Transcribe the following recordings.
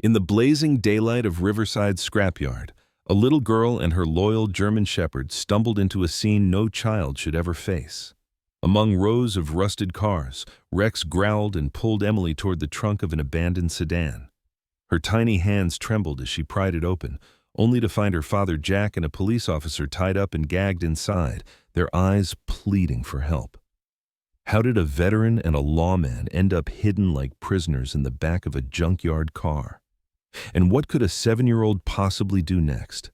In the blazing daylight of Riverside's scrapyard, a little girl and her loyal German shepherd stumbled into a scene no child should ever face. Among rows of rusted cars, Rex growled and pulled Emily toward the trunk of an abandoned sedan. Her tiny hands trembled as she pried it open, only to find her father Jack and a police officer tied up and gagged inside, their eyes pleading for help. How did a veteran and a lawman end up hidden like prisoners in the back of a junkyard car? And what could a 7-year-old possibly do next?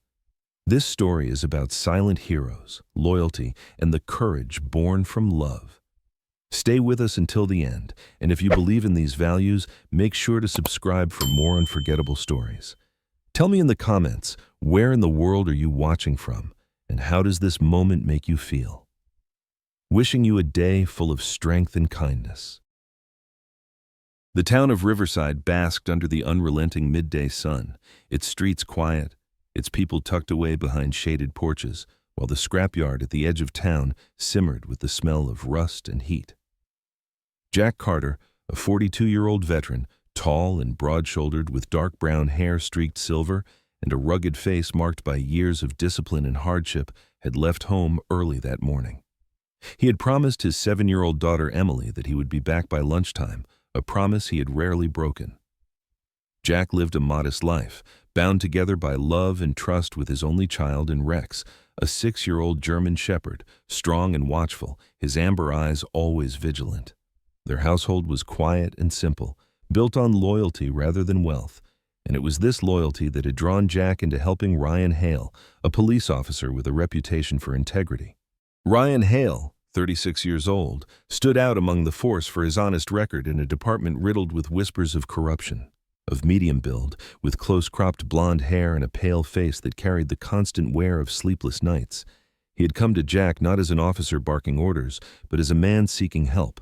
This story is about silent heroes, loyalty, and the courage born from love. Stay with us until the end, and if you believe in these values, make sure to subscribe for more unforgettable stories. Tell me in the comments, where in the world are you watching from, and how does this moment make you feel? Wishing you a day full of strength and kindness. The town of Riverside basked under the unrelenting midday sun, its streets quiet, its people tucked away behind shaded porches, while the scrapyard at the edge of town simmered with the smell of rust and heat. Jack Carter, a 42-year-old veteran, tall and broad-shouldered with dark brown hair streaked silver and a rugged face marked by years of discipline and hardship, had left home early that morning. He had promised his 7-year-old daughter Emily that he would be back by lunchtime, a promise he had rarely broken. Jack lived a modest life, bound together by love and trust with his only child in Rex, a 6-year-old German shepherd, strong and watchful, his amber eyes always vigilant. Their household was quiet and simple, built on loyalty rather than wealth, and it was this loyalty that had drawn Jack into helping Ryan Hale, a police officer with a reputation for integrity. Ryan Hale, 36 years old, stood out among the force for his honest record in a department riddled with whispers of corruption. Of medium build, with close-cropped blonde hair and a pale face that carried the constant wear of sleepless nights, he had come to Jack not as an officer barking orders, but as a man seeking help.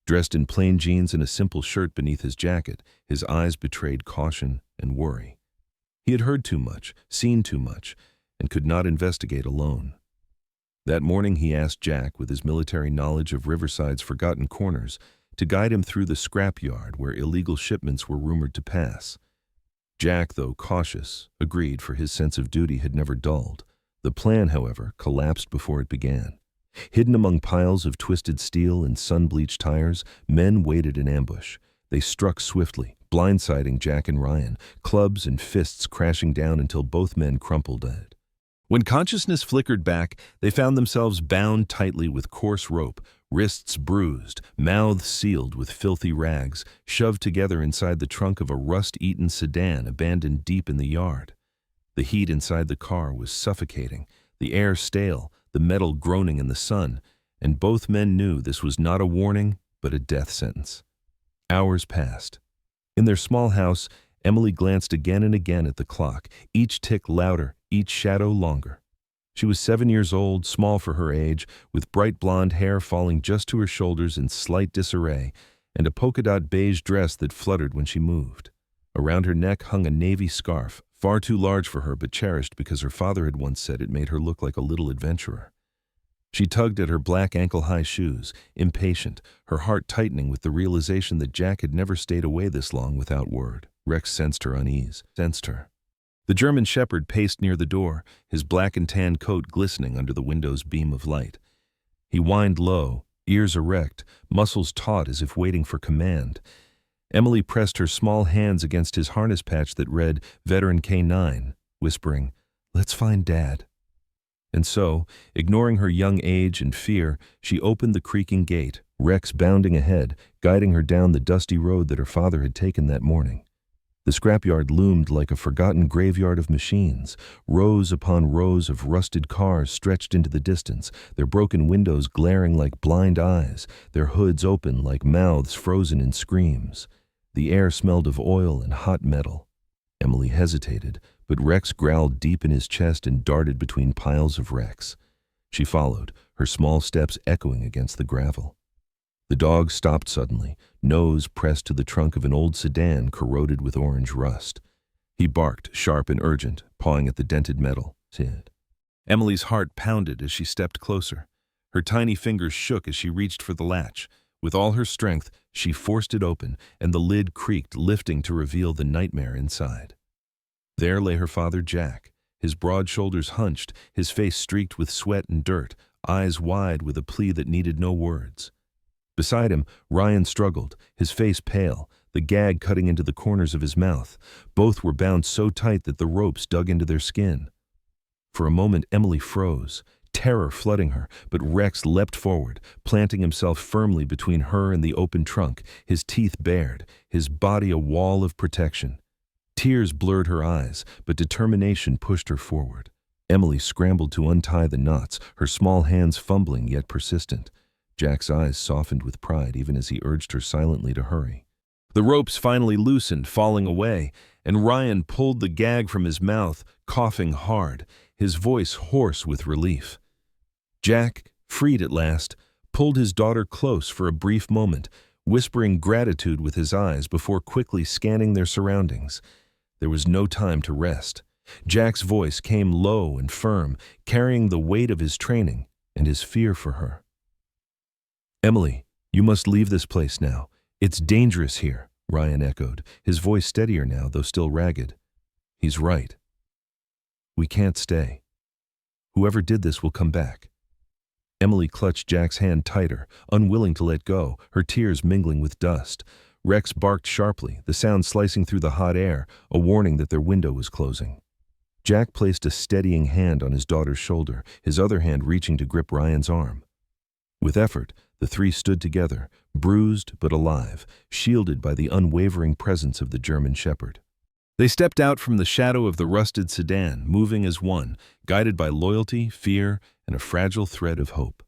Dressed in plain jeans and a simple shirt beneath his jacket, his eyes betrayed caution and worry. He had heard too much, seen too much, and could not investigate alone. That morning he asked Jack, with his military knowledge of Riverside's forgotten corners, to guide him through the scrapyard where illegal shipments were rumored to pass. Jack, though cautious, agreed, for his sense of duty had never dulled. The plan, however, collapsed before it began. Hidden among piles of twisted steel and sun-bleached tires, men waited in ambush. They struck swiftly, blindsiding Jack and Ryan, clubs and fists crashing down until both men crumpled dead. When consciousness flickered back, they found themselves bound tightly with coarse rope, wrists bruised, mouths sealed with filthy rags, shoved together inside the trunk of a rust-eaten sedan abandoned deep in the yard. The heat inside the car was suffocating, the air stale, the metal groaning in the sun, and both men knew this was not a warning, but a death sentence. Hours passed. In their small house, Emily glanced again and again at the clock, each tick louder, each shadow longer. She was 7 years old, small for her age, with bright blonde hair falling just to her shoulders in slight disarray, and a polka-dot beige dress that fluttered when she moved. Around her neck hung a navy scarf, far too large for her but cherished because her father had once said it made her look like a little adventurer. She tugged at her black ankle-high shoes, impatient, her heart tightening with the realization that Jack had never stayed away this long without word. Rex sensed her unease, sensed her. The German shepherd paced near the door, his black and tan coat glistening under the window's beam of light. He whined low, ears erect, muscles taut as if waiting for command. Emily pressed her small hands against his harness patch that read Veteran K9, whispering, "Let's find Dad." And so, ignoring her young age and fear, she opened the creaking gate, Rex bounding ahead, guiding her down the dusty road that her father had taken that morning. The scrapyard loomed like a forgotten graveyard of machines. Rows upon rows of rusted cars stretched into the distance, their broken windows glaring like blind eyes, their hoods open like mouths frozen in screams. The air smelled of oil and hot metal. Emily hesitated, but Rex growled deep in his chest and darted between piles of wrecks. She followed, her small steps echoing against the gravel. The dog stopped suddenly, nose pressed to the trunk of an old sedan corroded with orange rust. He barked, sharp and urgent, pawing at the dented metal. Emily's heart pounded as she stepped closer. Her tiny fingers shook as she reached for the latch. With all her strength, she forced it open, and the lid creaked, lifting to reveal the nightmare inside. There lay her father, Jack, his broad shoulders hunched, his face streaked with sweat and dirt, eyes wide with a plea that needed no words. Beside him, Ryan struggled, his face pale, the gag cutting into the corners of his mouth. Both were bound so tight that the ropes dug into their skin. For a moment, Emily froze, terror flooding her, but Rex leapt forward, planting himself firmly between her and the open trunk, his teeth bared, his body a wall of protection. Tears blurred her eyes, but determination pushed her forward. Emily scrambled to untie the knots, her small hands fumbling yet persistent. Jack's eyes softened with pride even as he urged her silently to hurry. The ropes finally loosened, falling away, and Ryan pulled the gag from his mouth, coughing hard, his voice hoarse with relief. Jack, freed at last, pulled his daughter close for a brief moment, whispering gratitude with his eyes before quickly scanning their surroundings. There was no time to rest. Jack's voice came low and firm, carrying the weight of his training and his fear for her. "Emily, you must leave this place now. It's dangerous here," Ryan echoed, his voice steadier now, though still ragged. "He's right. We can't stay. Whoever did this will come back." Emily clutched Jack's hand tighter, unwilling to let go, her tears mingling with dust. Rex barked sharply, the sound slicing through the hot air, a warning that their window was closing. Jack placed a steadying hand on his daughter's shoulder, his other hand reaching to grip Ryan's arm. With effort, the three stood together, bruised but alive, shielded by the unwavering presence of the German shepherd. They stepped out from the shadow of the rusted sedan, moving as one, guided by loyalty, fear, and a fragile thread of hope.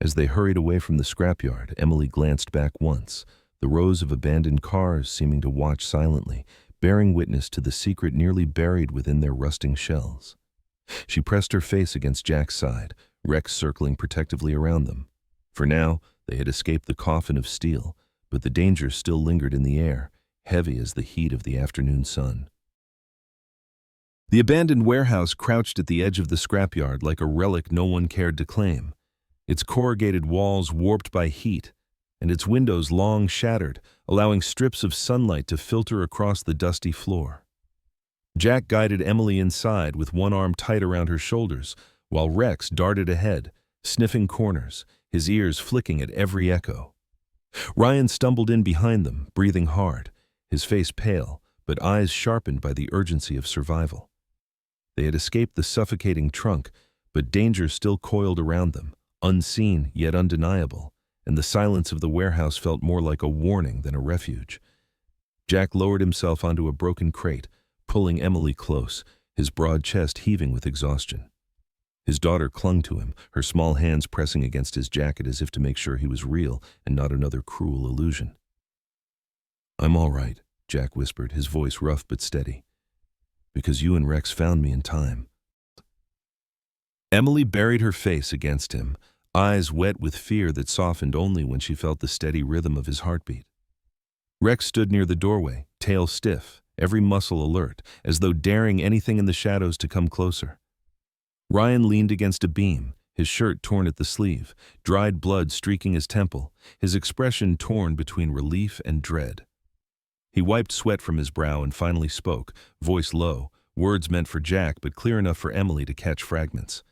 As they hurried away from the scrapyard, Emily glanced back once, the rows of abandoned cars seeming to watch silently, bearing witness to the secret nearly buried within their rusting shells. She pressed her face against Jack's side, Rex circling protectively around them. For now, they had escaped the coffin of steel, but the danger still lingered in the air, heavy as the heat of the afternoon sun. The abandoned warehouse crouched at the edge of the scrapyard like a relic no one cared to claim, its corrugated walls warped by heat, and its windows long shattered, allowing strips of sunlight to filter across the dusty floor. Jack guided Emily inside with one arm tight around her shoulders, while Rex darted ahead, sniffing corners, his ears flicking at every echo. Ryan stumbled in behind them, breathing hard, his face pale, but eyes sharpened by the urgency of survival. They had escaped the suffocating trunk, but danger still coiled around them, unseen yet undeniable, and the silence of the warehouse felt more like a warning than a refuge. Jack lowered himself onto a broken crate, pulling Emily close, his broad chest heaving with exhaustion. His daughter clung to him, her small hands pressing against his jacket as if to make sure he was real and not another cruel illusion. "I'm all right," Jack whispered, his voice rough but steady. "Because you and Rex found me in time." Emily buried her face against him, eyes wet with fear that softened only when she felt the steady rhythm of his heartbeat. Rex stood near the doorway, tail stiff, every muscle alert, as though daring anything in the shadows to come closer. Ryan leaned against a beam, his shirt torn at the sleeve, dried blood streaking his temple, his expression torn between relief and dread. He wiped sweat from his brow and finally spoke, voice low, words meant for Jack but clear enough for Emily to catch fragments.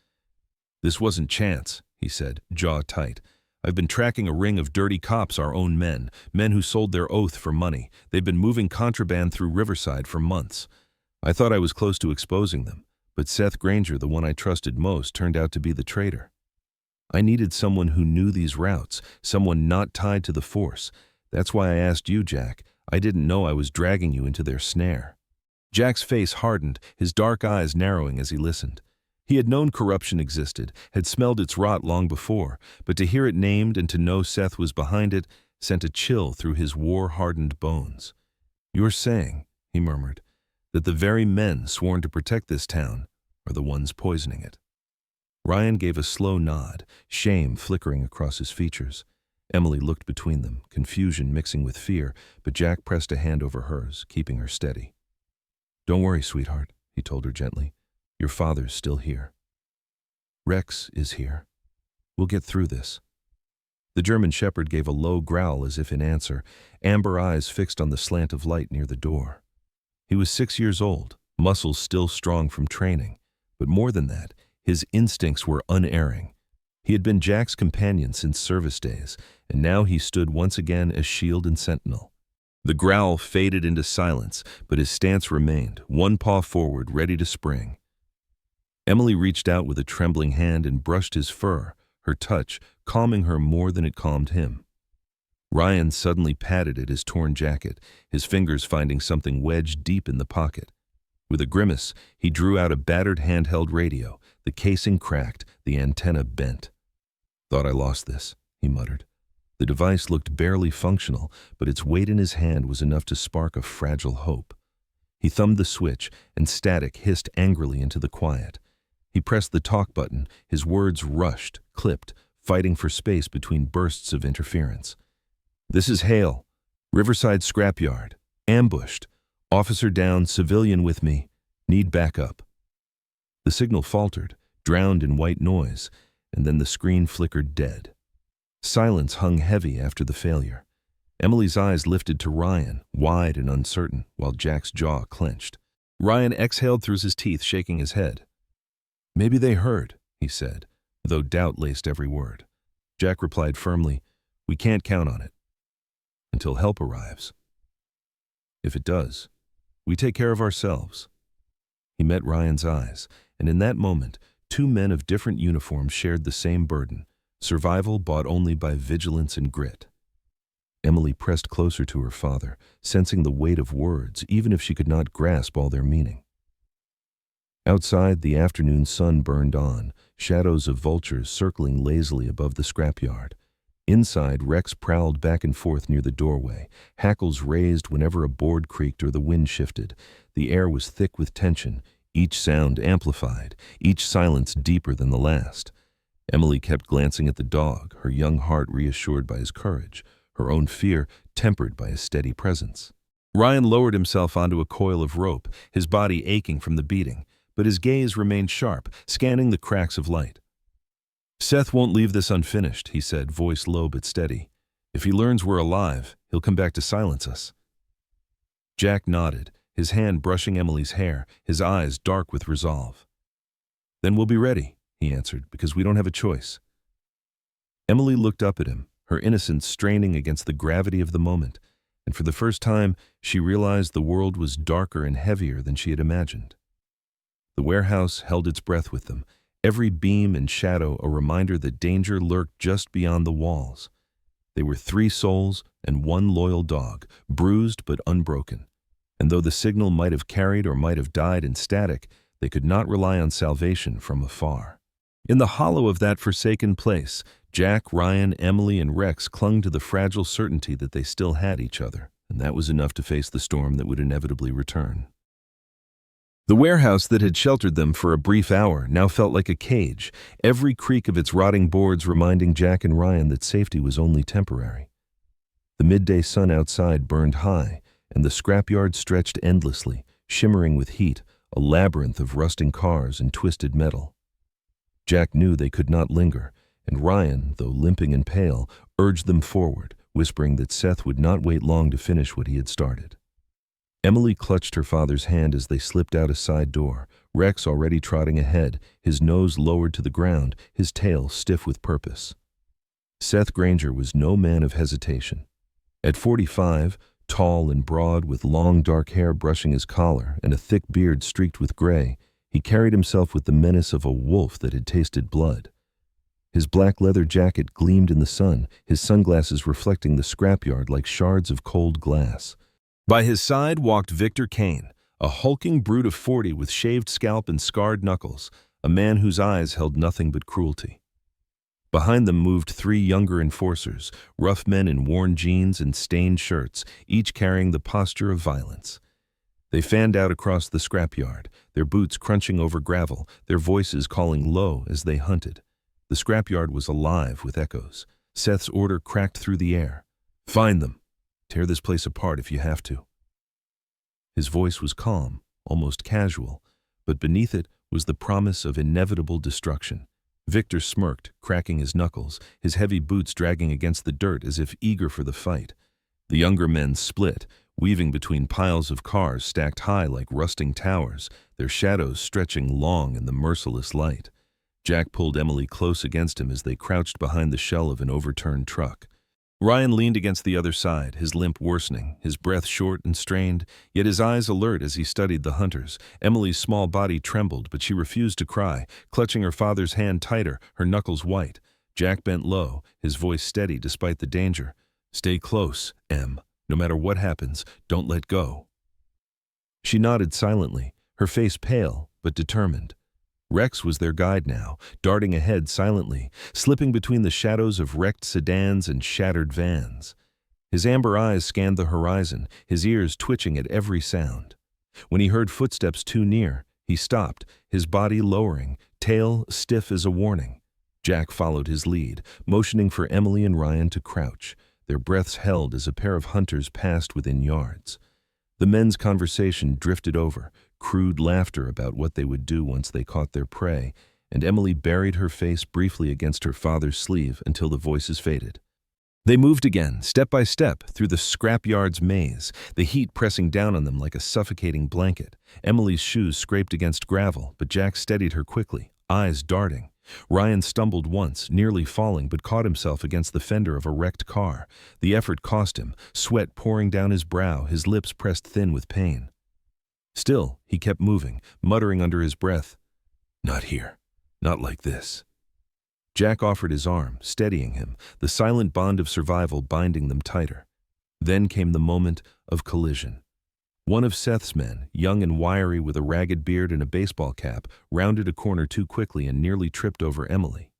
"This wasn't chance," he said, jaw tight. "I've been tracking a ring of dirty cops, our own men who sold their oath for money. They've been moving contraband through Riverside for months. I thought I was close to exposing them, but Seth Granger, the one I trusted most, turned out to be the traitor. I needed someone who knew these routes, someone not tied to the force. That's why I asked you, Jack. I didn't know I was dragging you into their snare." Jack's face hardened, his dark eyes narrowing as he listened. He had known corruption existed, had smelled its rot long before, but to hear it named and to know Seth was behind it sent a chill through his war-hardened bones. "You're saying," he murmured, "that the very men sworn to protect this town are the ones poisoning it." Ryan gave a slow nod, shame flickering across his features. Emily looked between them, confusion mixing with fear, but Jack pressed a hand over hers, keeping her steady. "Don't worry, sweetheart," he told her gently. "Your father's still here. Rex is here. We'll get through this." The German shepherd gave a low growl as if in answer, amber eyes fixed on the slant of light near the door. He was 6 years old, muscles still strong from training, but more than that, his instincts were unerring. He had been Jack's companion since service days, and now he stood once again as shield and sentinel. The growl faded into silence, but his stance remained, one paw forward, ready to spring. Emily reached out with a trembling hand and brushed his fur, her touch calming her more than it calmed him. Ryan suddenly patted at his torn jacket, his fingers finding something wedged deep in the pocket. With a grimace, he drew out a battered handheld radio, the casing cracked, the antenna bent. "Thought I lost this," he muttered. The device looked barely functional, but its weight in his hand was enough to spark a fragile hope. He thumbed the switch, and static hissed angrily into the quiet. He pressed the talk button, his words rushed, clipped, fighting for space between bursts of interference. "This is Hale. Riverside scrapyard. Ambushed. Officer down, civilian with me. Need backup." The signal faltered, drowned in white noise, and then the screen flickered dead. Silence hung heavy after the failure. Emily's eyes lifted to Ryan, wide and uncertain, while Jack's jaw clenched. Ryan exhaled through his teeth, shaking his head. "Maybe they heard," he said, though doubt laced every word. Jack replied firmly, "We can't count on it. Until help arrives. If it does, we take care of ourselves." He met Ryan's eyes, and in that moment, two men of different uniforms shared the same burden, survival bought only by vigilance and grit. Emily pressed closer to her father, sensing the weight of words, even if she could not grasp all their meaning. Outside, the afternoon sun burned on, shadows of vultures circling lazily above the scrapyard. Inside, Rex prowled back and forth near the doorway, hackles raised whenever a board creaked or the wind shifted. The air was thick with tension, each sound amplified, each silence deeper than the last. Emily kept glancing at the dog, her young heart reassured by his courage, her own fear tempered by his steady presence. Ryan lowered himself onto a coil of rope, his body aching from the beating, but his gaze remained sharp, scanning the cracks of light. "Seth won't leave this unfinished," he said, voice low but steady. "If he learns we're alive, he'll come back to silence us." Jack nodded, his hand brushing Emily's hair, his eyes dark with resolve. "Then we'll be ready," he answered, "because we don't have a choice." Emily looked up at him, her innocence straining against the gravity of the moment, and for the first time she realized the world was darker and heavier than she had imagined. The warehouse held its breath with them, every beam and shadow a reminder that danger lurked just beyond the walls. They were 3 souls and 1 loyal dog, bruised but unbroken. And though the signal might have carried or might have died in static, they could not rely on salvation from afar. In the hollow of that forsaken place, Jack, Ryan, Emily, and Rex clung to the fragile certainty that they still had each other, and that was enough to face the storm that would inevitably return. The warehouse that had sheltered them for a brief hour now felt like a cage, every creak of its rotting boards reminding Jack and Ryan that safety was only temporary. The midday sun outside burned high, and the scrapyard stretched endlessly, shimmering with heat, a labyrinth of rusting cars and twisted metal. Jack knew they could not linger, and Ryan, though limping and pale, urged them forward, whispering that Seth would not wait long to finish what he had started. Emily clutched her father's hand as they slipped out a side door, Rex already trotting ahead, his nose lowered to the ground, his tail stiff with purpose. Seth Granger was no man of hesitation. At 45, tall and broad, with long dark hair brushing his collar and a thick beard streaked with gray, he carried himself with the menace of a wolf that had tasted blood. His black leather jacket gleamed in the sun, his sunglasses reflecting the scrapyard like shards of cold glass. By his side walked Victor Kane, a hulking brute of 40 with shaved scalp and scarred knuckles, a man whose eyes held nothing but cruelty. Behind them moved 3 younger enforcers, rough men in worn jeans and stained shirts, each carrying the posture of violence. They fanned out across the scrapyard, their boots crunching over gravel, their voices calling low as they hunted. The scrapyard was alive with echoes. Seth's order cracked through the air. "Find them. Tear this place apart if you have to." His voice was calm, almost casual, but beneath it was the promise of inevitable destruction. Victor smirked, cracking his knuckles, his heavy boots dragging against the dirt as if eager for the fight. The younger men split, weaving between piles of cars stacked high like rusting towers, their shadows stretching long in the merciless light. Jack pulled Emily close against him as they crouched behind the shell of an overturned truck. Ryan leaned against the other side, his limp worsening, his breath short and strained, yet his eyes alert as he studied the hunters. Emily's small body trembled, but she refused to cry, clutching her father's hand tighter, her knuckles white. Jack bent low, his voice steady despite the danger. "Stay close, Em. No matter what happens, don't let go." She nodded silently, her face pale but determined. Rex was their guide now, darting ahead silently, slipping between the shadows of wrecked sedans and shattered vans. His amber eyes scanned the horizon, his ears twitching at every sound. When he heard footsteps too near, he stopped, his body lowering, tail stiff as a warning. Jack followed his lead, motioning for Emily and Ryan to crouch, their breaths held as a pair of hunters passed within yards. The men's conversation drifted over, crude laughter about what they would do once they caught their prey, and Emily buried her face briefly against her father's sleeve until the voices faded. They moved again, step by step, through the scrapyard's maze, the heat pressing down on them like a suffocating blanket. Emily's shoes scraped against gravel, but Jack steadied her quickly, eyes darting. Ryan stumbled once, nearly falling, but caught himself against the fender of a wrecked car. The effort cost him, sweat pouring down his brow, his lips pressed thin with pain. Still, he kept moving, muttering under his breath, "Not here. Not like this." Jack offered his arm, steadying him, the silent bond of survival binding them tighter. Then came the moment of collision. One of Seth's men, young and wiry with a ragged beard and a baseball cap, rounded a corner too quickly and nearly tripped over Emily.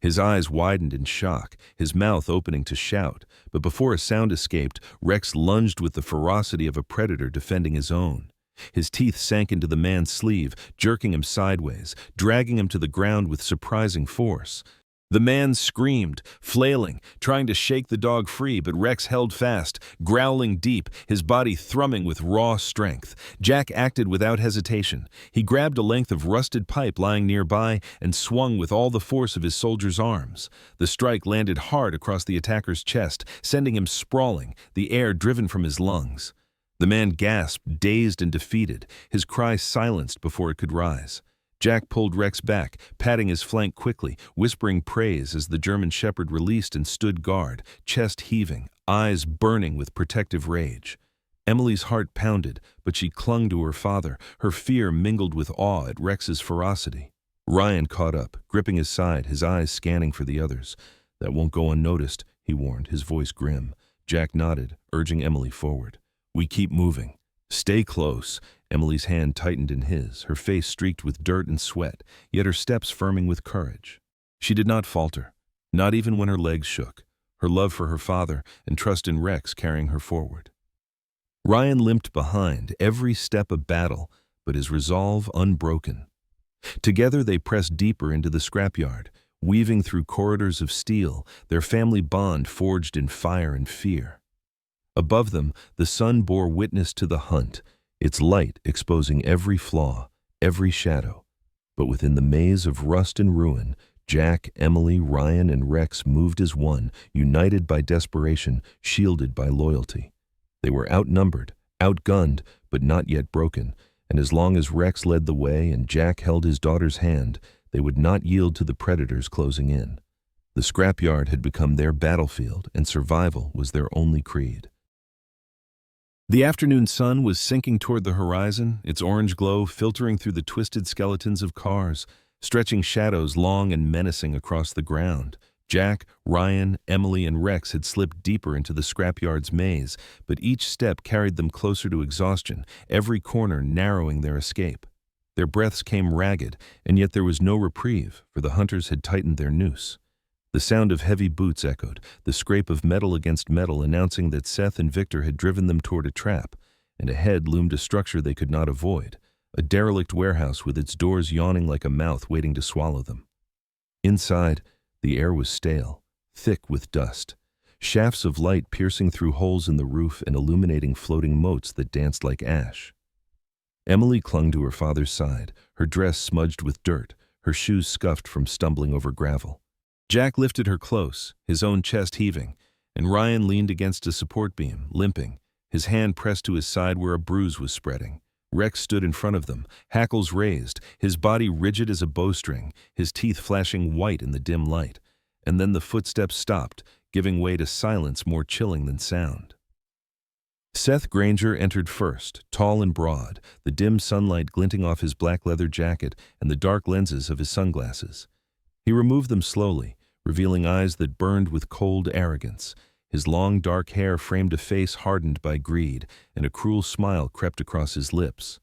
His eyes widened in shock, his mouth opening to shout, but before a sound escaped, Rex lunged with the ferocity of a predator defending his own. His teeth sank into the man's sleeve, jerking him sideways, dragging him to the ground with surprising force. The man screamed, flailing, trying to shake the dog free, but Rex held fast, growling deep, his body thrumming with raw strength. Jack acted without hesitation. He grabbed a length of rusted pipe lying nearby and swung with all the force of his soldier's arms. The strike landed hard across the attacker's chest, sending him sprawling, the air driven from his lungs. The man gasped, dazed and defeated, his cry silenced before it could rise. Jack pulled Rex back, patting his flank quickly, whispering praise as the German shepherd released and stood guard, chest heaving, eyes burning with protective rage. Emily's heart pounded, but she clung to her father, her fear mingled with awe at Rex's ferocity. Ryan caught up, gripping his side, his eyes scanning for the others. "That won't go unnoticed," he warned, his voice grim. Jack nodded, urging Emily forward. "We keep moving. Stay close." Emily's hand tightened in his, her face streaked with dirt and sweat, yet her steps firming with courage. She did not falter, not even when her legs shook, her love for her father and trust in Rex carrying her forward. Ryan limped behind, every step a battle, but his resolve unbroken. Together they pressed deeper into the scrapyard, weaving through corridors of steel, their family bond forged in fire and fear. Above them, the sun bore witness to the hunt, its light exposing every flaw, every shadow. But within the maze of rust and ruin, Jack, Emily, Ryan, and Rex moved as one, united by desperation, shielded by loyalty. They were outnumbered, outgunned, but not yet broken, and as long as Rex led the way and Jack held his daughter's hand, they would not yield to the predators closing in. The scrapyard had become their battlefield, and survival was their only creed. The afternoon sun was sinking toward the horizon, its orange glow filtering through the twisted skeletons of cars, stretching shadows long and menacing across the ground. Jack, Ryan, Emily, and Rex had slipped deeper into the scrapyard's maze, but each step carried them closer to exhaustion, every corner narrowing their escape. Their breaths came ragged, and yet there was no reprieve, for the hunters had tightened their noose. The sound of heavy boots echoed, the scrape of metal against metal announcing that Seth and Victor had driven them toward a trap, and ahead loomed a structure they could not avoid, a derelict warehouse with its doors yawning like a mouth waiting to swallow them. Inside, the air was stale, thick with dust, shafts of light piercing through holes in the roof and illuminating floating motes that danced like ash. Emily clung to her father's side, her dress smudged with dirt, her shoes scuffed from stumbling over gravel. Jack lifted her close, his own chest heaving, and Ryan leaned against a support beam, limping, his hand pressed to his side where a bruise was spreading. Rex stood in front of them, hackles raised, his body rigid as a bowstring, his teeth flashing white in the dim light. And then the footsteps stopped, giving way to silence more chilling than sound. Seth Granger entered first, tall and broad, the dim sunlight glinting off his black leather jacket and the dark lenses of his sunglasses. He removed them slowly, revealing eyes that burned with cold arrogance. His long dark hair framed a face hardened by greed, and a cruel smile crept across his lips.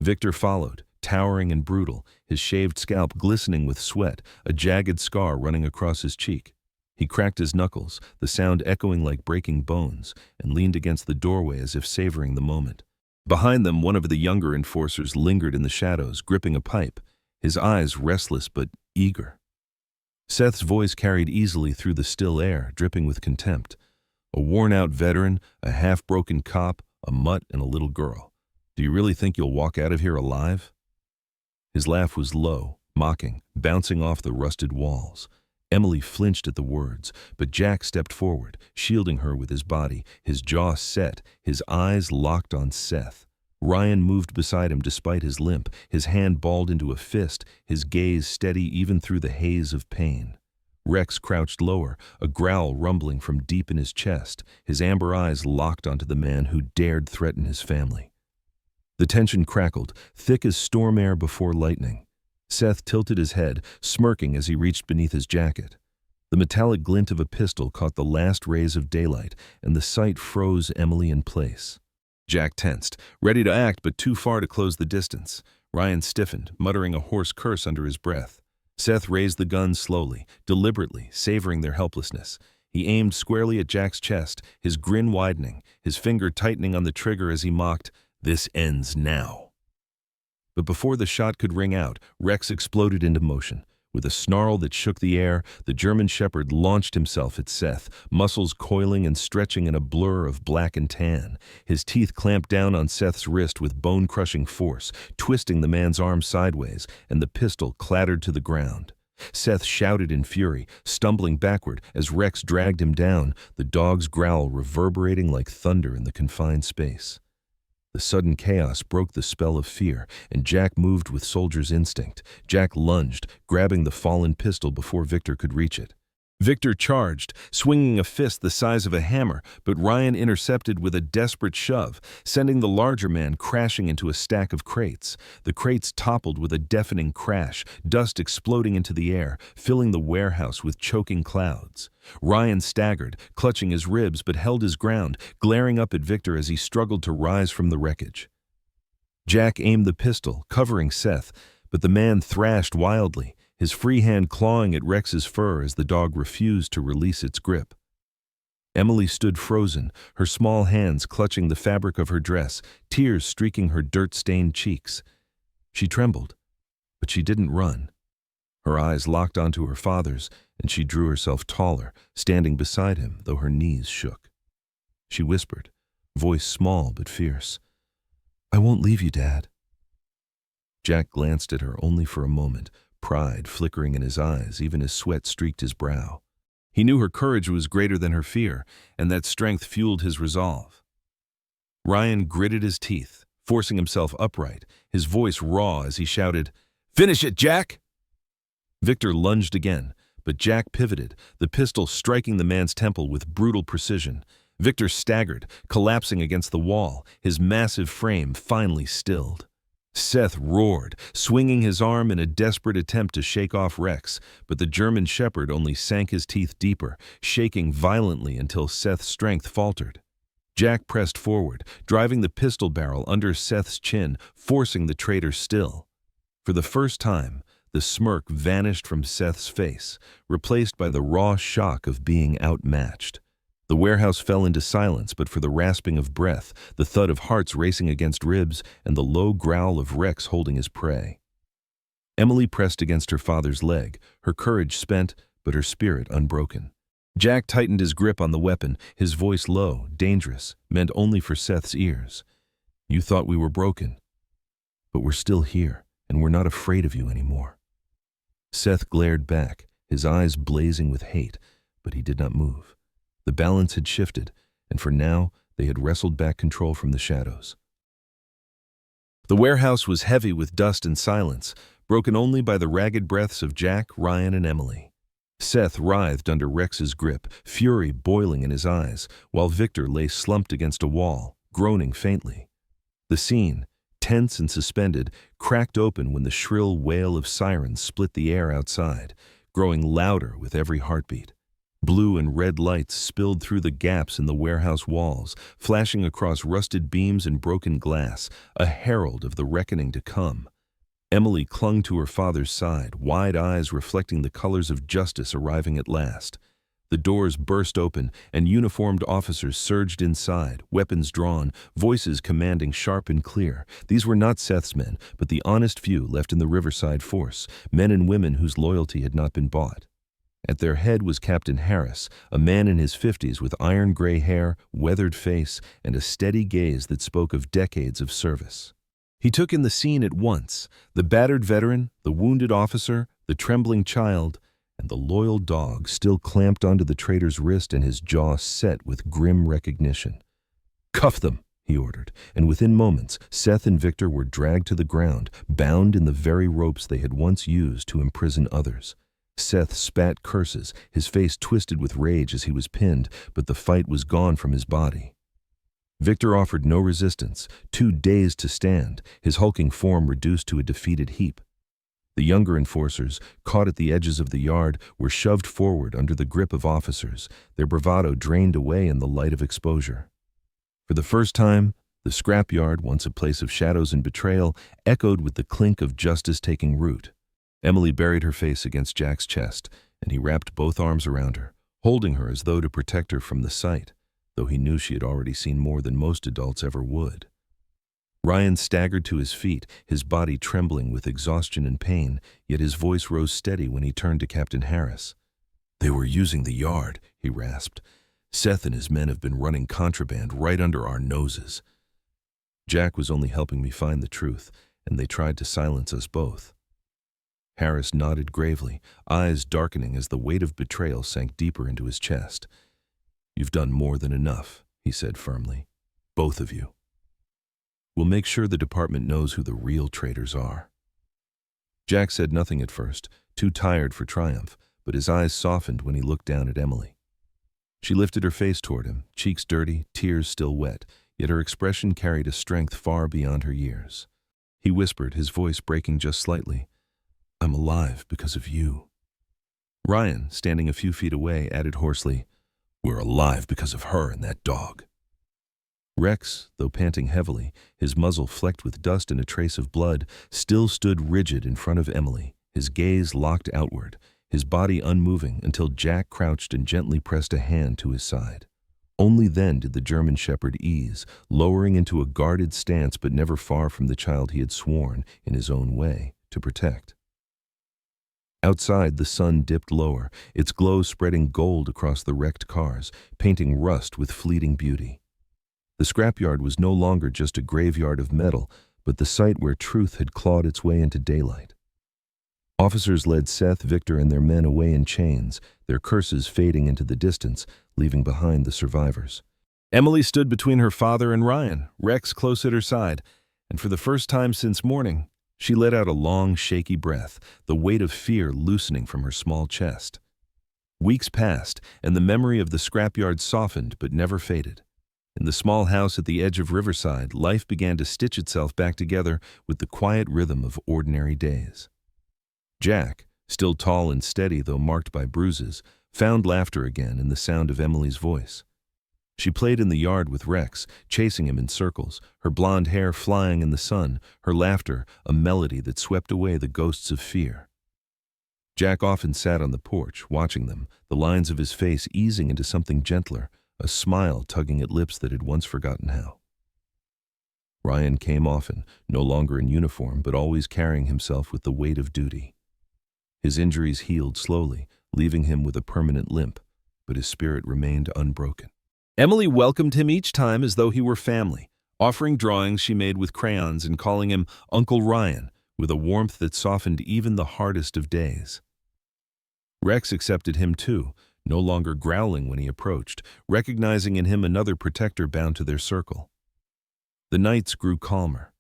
Victor followed, towering and brutal, his shaved scalp glistening with sweat, a jagged scar running across his cheek. He cracked his knuckles, the sound echoing like breaking bones, and leaned against the doorway as if savoring the moment. Behind them, one of the younger enforcers lingered in the shadows, gripping a pipe, his eyes restless but eager. Seth's voice carried easily through the still air, dripping with contempt. A worn-out veteran, a half-broken cop, a mutt, and a little girl. Do you really think you'll walk out of here alive? His laugh was low, mocking, bouncing off the rusted walls. Emily flinched at the words, but Jack stepped forward, shielding her with his body, his jaw set, his eyes locked on Seth. Ryan moved beside him despite his limp, his hand balled into a fist, his gaze steady even through the haze of pain. Rex crouched lower, a growl rumbling from deep in his chest, his amber eyes locked onto the man who dared threaten his family. The tension crackled, thick as storm air before lightning. Seth tilted his head, smirking as he reached beneath his jacket. The metallic glint of a pistol caught the last rays of daylight, and the sight froze Emily in place. Jack tensed, ready to act but too far to close the distance. Ryan stiffened, muttering a hoarse curse under his breath. Seth raised the gun slowly, deliberately, savoring their helplessness. He aimed squarely at Jack's chest, his grin widening, his finger tightening on the trigger as he mocked, "This ends now." But before the shot could ring out, Rex exploded into motion. With a snarl that shook the air, the German Shepherd launched himself at Seth, muscles coiling and stretching in a blur of black and tan. His teeth clamped down on Seth's wrist with bone-crushing force, twisting the man's arm sideways, and the pistol clattered to the ground. Seth shouted in fury, stumbling backward as Rex dragged him down, the dog's growl reverberating like thunder in the confined space. The sudden chaos broke the spell of fear, and Jack moved with soldier's instinct. Jack lunged, grabbing the fallen pistol before Victor could reach it. Victor charged, swinging a fist the size of a hammer, but Ryan intercepted with a desperate shove, sending the larger man crashing into a stack of crates. The crates toppled with a deafening crash, dust exploding into the air, filling the warehouse with choking clouds. Ryan staggered, clutching his ribs, but held his ground, glaring up at Victor as he struggled to rise from the wreckage. Jack aimed the pistol, covering Seth, but the man thrashed wildly, his free hand clawing at Rex's fur as the dog refused to release its grip. Emily stood frozen, her small hands clutching the fabric of her dress, tears streaking her dirt-stained cheeks. She trembled, but she didn't run. Her eyes locked onto her father's, and she drew herself taller, standing beside him, though her knees shook. She whispered, voice small but fierce, "I won't leave you, Dad." Jack glanced at her only for a moment, pride flickering in his eyes, even as sweat streaked his brow. He knew her courage was greater than her fear, and that strength fueled his resolve. Ryan gritted his teeth, forcing himself upright, his voice raw as he shouted, "Finish it, Jack!" Victor lunged again, but Jack pivoted, the pistol striking the man's temple with brutal precision. Victor staggered, collapsing against the wall, his massive frame finally stilled. Seth roared, swinging his arm in a desperate attempt to shake off Rex, but the German Shepherd only sank his teeth deeper, shaking violently until Seth's strength faltered. Jack pressed forward, driving the pistol barrel under Seth's chin, forcing the traitor still. For the first time, the smirk vanished from Seth's face, replaced by the raw shock of being outmatched. The warehouse fell into silence but for the rasping of breath, the thud of hearts racing against ribs, and the low growl of Rex holding his prey. Emily pressed against her father's leg, her courage spent but her spirit unbroken. Jack tightened his grip on the weapon, his voice low, dangerous, meant only for Seth's ears. "You thought we were broken, but we're still here, and we're not afraid of you anymore." Seth glared back, his eyes blazing with hate, but he did not move. The balance had shifted, and for now they had wrestled back control from the shadows. The warehouse was heavy with dust and silence, broken only by the ragged breaths of Jack, Ryan, and Emily. Seth writhed under Rex's grip, fury boiling in his eyes, while Victor lay slumped against a wall, groaning faintly. The scene, tense and suspended, cracked open when the shrill wail of sirens split the air outside, growing louder with every heartbeat. Blue and red lights spilled through the gaps in the warehouse walls, flashing across rusted beams and broken glass, a herald of the reckoning to come. Emily clung to her father's side, wide eyes reflecting the colors of justice arriving at last. The doors burst open, and uniformed officers surged inside, weapons drawn, voices commanding sharp and clear. These were not Seth's men, but the honest few left in the Riverside force, men and women whose loyalty had not been bought. At their head was Captain Harris, a man in his 50s with iron-gray hair, weathered face, and a steady gaze that spoke of decades of service. He took in the scene at once, the battered veteran, the wounded officer, the trembling child, and the loyal dog still clamped onto the traitor's wrist and his jaw set with grim recognition. "Cuff them," he ordered, and within moments, Seth and Victor were dragged to the ground, bound in the very ropes they had once used to imprison others. Seth spat curses, his face twisted with rage as he was pinned, but the fight was gone from his body. Victor offered no resistance, too dazed to stand, his hulking form reduced to a defeated heap. The younger enforcers, caught at the edges of the yard, were shoved forward under the grip of officers, their bravado drained away in the light of exposure. For the first time, the scrapyard, once a place of shadows and betrayal, echoed with the clink of justice taking root. Emily buried her face against Jack's chest, and he wrapped both arms around her, holding her as though to protect her from the sight, though he knew she had already seen more than most adults ever would. Ryan staggered to his feet, his body trembling with exhaustion and pain, yet his voice rose steady when he turned to Captain Harris. "They were using the yard," he rasped. "Seth and his men have been running contraband right under our noses." Jack was only helping me find the truth, and they tried to silence us both. Harris nodded gravely, eyes darkening as the weight of betrayal sank deeper into his chest. "You've done more than enough," he said firmly. "Both of you. We'll make sure the department knows who the real traitors are." Jack said nothing at first, too tired for triumph, but his eyes softened when he looked down at Emily. She lifted her face toward him, cheeks dirty, tears still wet, yet her expression carried a strength far beyond her years. He whispered, his voice breaking just slightly, "I'm alive because of you." Ryan, standing a few feet away, added hoarsely, "We're alive because of her and that dog." Rex, though panting heavily, his muzzle flecked with dust and a trace of blood, still stood rigid in front of Emily, his gaze locked outward, his body unmoving until Jack crouched and gently pressed a hand to his side. Only then did the German shepherd ease, lowering into a guarded stance but never far from the child he had sworn, in his own way, to protect. Outside, the sun dipped lower, its glow spreading gold across the wrecked cars, painting rust with fleeting beauty. The scrapyard was no longer just a graveyard of metal, but the site where truth had clawed its way into daylight. Officers led Seth, Victor, and their men away in chains, their curses fading into the distance, leaving behind the survivors. Emily stood between her father and Ryan, Rex close at her side, and for the first time since morning, she let out a long, shaky breath, the weight of fear loosening from her small chest. Weeks passed, and the memory of the scrapyard softened but never faded. In the small house at the edge of Riverside, life began to stitch itself back together with the quiet rhythm of ordinary days. Jack, still tall and steady though marked by bruises, found laughter again in the sound of Emily's voice. She played in the yard with Rex, chasing him in circles, her blonde hair flying in the sun, her laughter a melody that swept away the ghosts of fear. Jack often sat on the porch, watching them, the lines of his face easing into something gentler, a smile tugging at lips that had once forgotten how. Ryan came often, no longer in uniform, but always carrying himself with the weight of duty. His injuries healed slowly, leaving him with a permanent limp, but his spirit remained unbroken. Emily welcomed him each time as though he were family, offering drawings she made with crayons and calling him Uncle Ryan, with a warmth that softened even the hardest of days. Rex accepted him too, no longer growling when he approached, recognizing in him another protector bound to their circle. The nights grew calmer.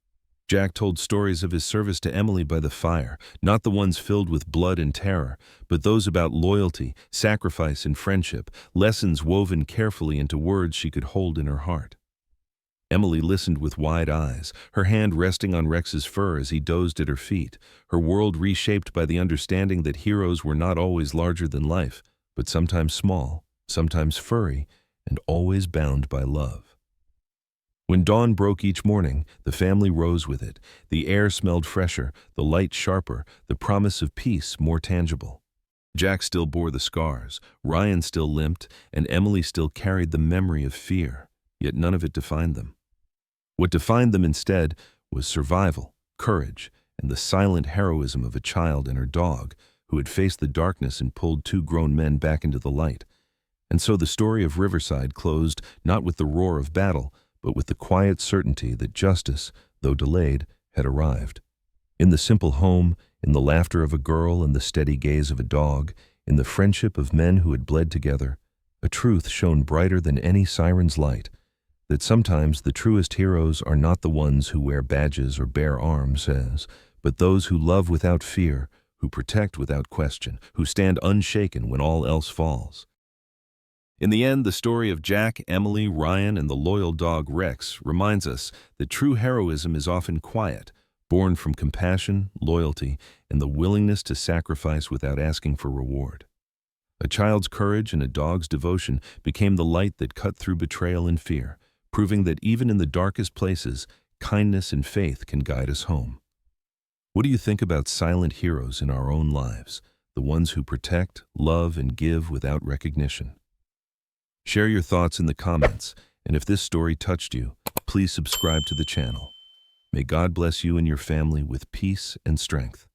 Jack told stories of his service to Emily by the fire, not the ones filled with blood and terror, but those about loyalty, sacrifice, and friendship, lessons woven carefully into words she could hold in her heart. Emily listened with wide eyes, her hand resting on Rex's fur as he dozed at her feet, her world reshaped by the understanding that heroes were not always larger than life, but sometimes small, sometimes furry, and always bound by love. When dawn broke each morning, the family rose with it. The air smelled fresher, the light sharper, the promise of peace more tangible. Jack still bore the scars, Ryan still limped, and Emily still carried the memory of fear, yet none of it defined them. What defined them instead was survival, courage, and the silent heroism of a child and her dog who had faced the darkness and pulled two grown men back into the light. And so the story of Riverside closed not with the roar of battle, but with the quiet certainty that justice, though delayed, had arrived. In the simple home, in the laughter of a girl and the steady gaze of a dog, in the friendship of men who had bled together, a truth shone brighter than any siren's light, that sometimes the truest heroes are not the ones who wear badges or bear arms, but those who love without fear, who protect without question, who stand unshaken when all else falls. In the end, the story of Jack, Emily, Ryan, and the loyal dog Rex reminds us that true heroism is often quiet, born from compassion, loyalty, and the willingness to sacrifice without asking for reward. A child's courage and a dog's devotion became the light that cut through betrayal and fear, proving that even in the darkest places, kindness and faith can guide us home. What do you think about silent heroes in our own lives, the ones who protect, love, and give without recognition? Share your thoughts in the comments, and if this story touched you, please subscribe to the channel. May God bless you and your family with peace and strength.